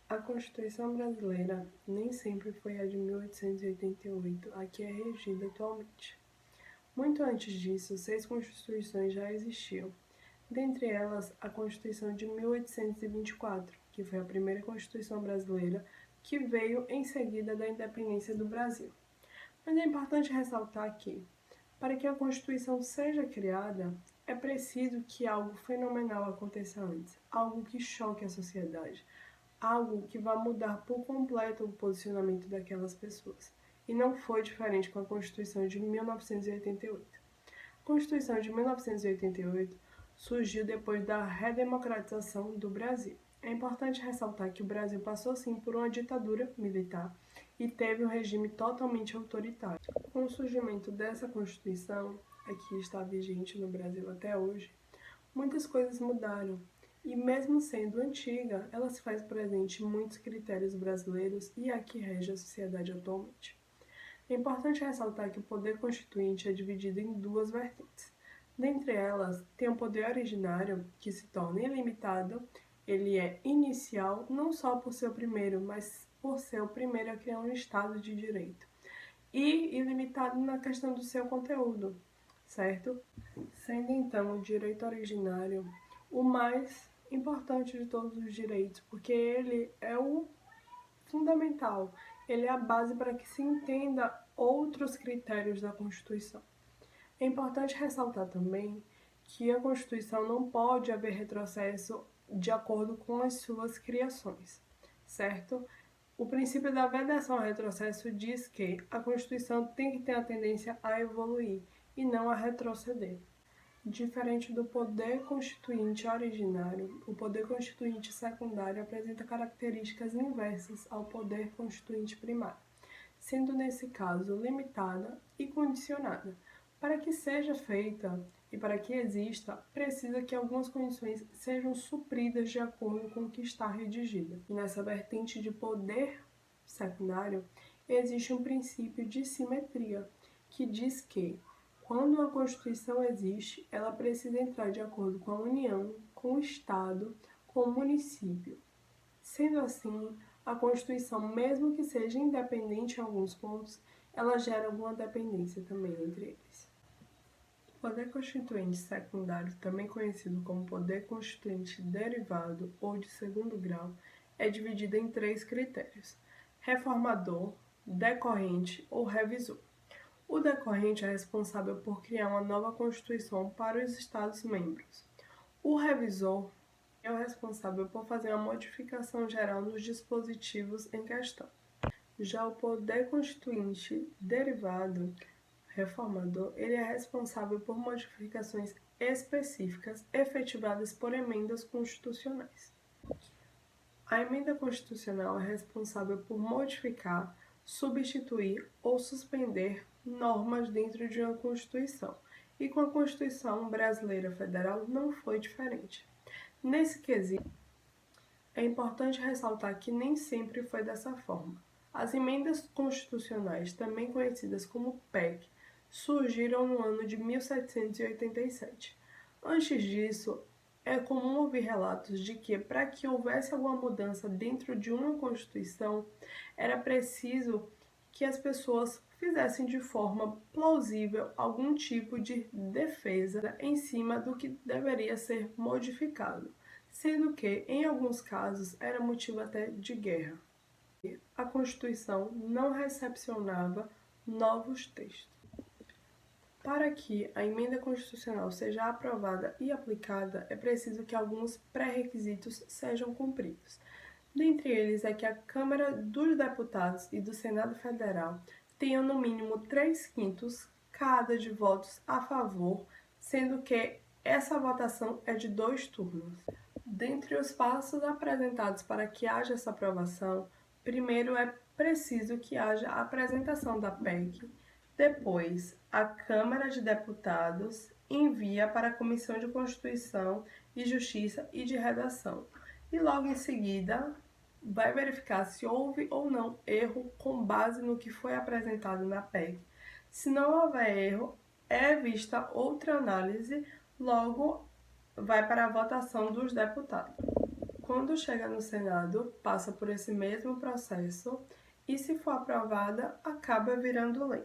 A Constituição brasileira nem sempre foi a de 1888, a que é regida atualmente. Muito antes disso, 6 constituições já existiam. Dentre elas, a Constituição de 1824, que foi a primeira Constituição brasileira, que veio em seguida da independência do Brasil. Mas é importante ressaltar que, para que a Constituição seja criada, é preciso que algo fenomenal aconteça antes, algo que choque a sociedade, algo que vá mudar por completo o posicionamento daquelas pessoas. E não foi diferente com a Constituição de 1988. A Constituição de 1988 surgiu depois da redemocratização do Brasil. É importante ressaltar que o Brasil passou sim por uma ditadura militar e teve um regime totalmente autoritário. Com o surgimento dessa Constituição, que está vigente no Brasil até hoje, muitas coisas mudaram. E mesmo sendo antiga, ela se faz presente em muitos critérios brasileiros e a que rege a sociedade atualmente. É importante ressaltar que o poder constituinte é dividido em duas vertentes. Dentre elas, tem o poder originário, que se torna ilimitado. Ele é inicial não só por ser o primeiro, mas por ser o primeiro a criar um Estado de direito. E ilimitado na questão do seu conteúdo, certo? Sendo então o direito originário o mais importante de todos os direitos, porque ele é o fundamental, ele é a base para que se entenda outros critérios da Constituição. É importante ressaltar também que a Constituição não pode haver retrocesso de acordo com as suas criações, certo? O princípio da vedação ao retrocesso diz que a Constituição tem que ter a tendência a evoluir e não a retroceder. Diferente do poder constituinte originário, o poder constituinte secundário apresenta características inversas ao poder constituinte primário, sendo nesse caso limitada e condicionada. Para que seja feita e para que exista, precisa que algumas condições sejam supridas de acordo com o que está redigida. E nessa vertente de poder secundário, existe um princípio de simetria, que diz que quando a Constituição existe, ela precisa entrar de acordo com a União, com o Estado, com o município. Sendo assim, a Constituição, mesmo que seja independente em alguns pontos, ela gera alguma dependência também entre eles. O poder constituinte secundário, também conhecido como poder constituinte derivado ou de segundo grau, é dividido em 3 critérios: reformador, decorrente ou revisor. O decorrente é responsável por criar uma nova Constituição para os Estados-membros. O revisor é o responsável por fazer uma modificação geral nos dispositivos em questão. Já o poder constituinte derivado, reformador, ele é responsável por modificações específicas efetivadas por emendas constitucionais. A emenda constitucional é responsável por modificar, substituir ou suspender normas dentro de uma Constituição, e com a Constituição Brasileira Federal não foi diferente. Nesse quesito, é importante ressaltar que nem sempre foi dessa forma. As emendas constitucionais, também conhecidas como PEC, surgiram no ano de 1787. Antes disso, é comum ouvir relatos de que, para que houvesse alguma mudança dentro de uma Constituição, era preciso que as pessoas fizessem de forma plausível algum tipo de defesa em cima do que deveria ser modificado, sendo que, em alguns casos, era motivo até de guerra. A Constituição não recepcionava novos textos. Para que a emenda constitucional seja aprovada e aplicada, é preciso que alguns pré-requisitos sejam cumpridos. Dentre eles é que a Câmara dos Deputados e do Senado Federal tenham no mínimo 3/5 cada de votos a favor, sendo que essa votação é de 2 turnos. Dentre os passos apresentados para que haja essa aprovação, primeiro é preciso que haja a apresentação da PEC. Depois, a Câmara de Deputados envia para a Comissão de Constituição e Justiça e de Redação. E logo em seguida, vai verificar se houve ou não erro com base no que foi apresentado na PEC. Se não houver erro, é vista outra análise, logo vai para a votação dos deputados. Quando chega no Senado, passa por esse mesmo processo e, se for aprovada, acaba virando lei.